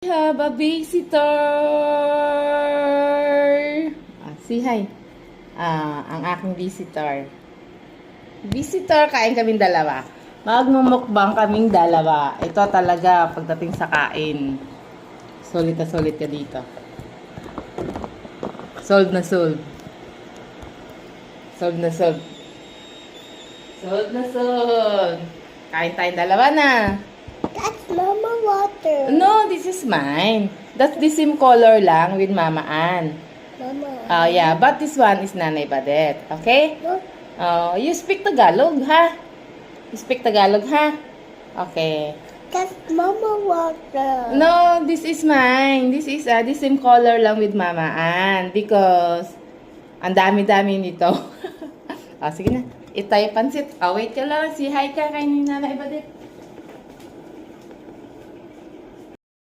Have a visitor! Say hi. Ang aking visitor. Visitor, kain kaming dalawa. Magmumukbang kaming dalawa. Ito talaga pagdating sa kain. Solid na solid ka dito. Solve na solve. Solve na solve. Solve na solve. Kain tayong dalawa na. That's Mama water. No, this is mine. That's the same color lang with Mama Ann. Mama. Yeah, but this one is Nanay Badet. Okay? No, You speak Tagalog, ha? You speak Tagalog, ha? Okay. that's Mama water. No, this is mine. This is the same color lang with Mama Ann because ang dami-dami nito. Sige na. Itay pansit. Wait ka lang. Si hi ka kay Nanay Badet.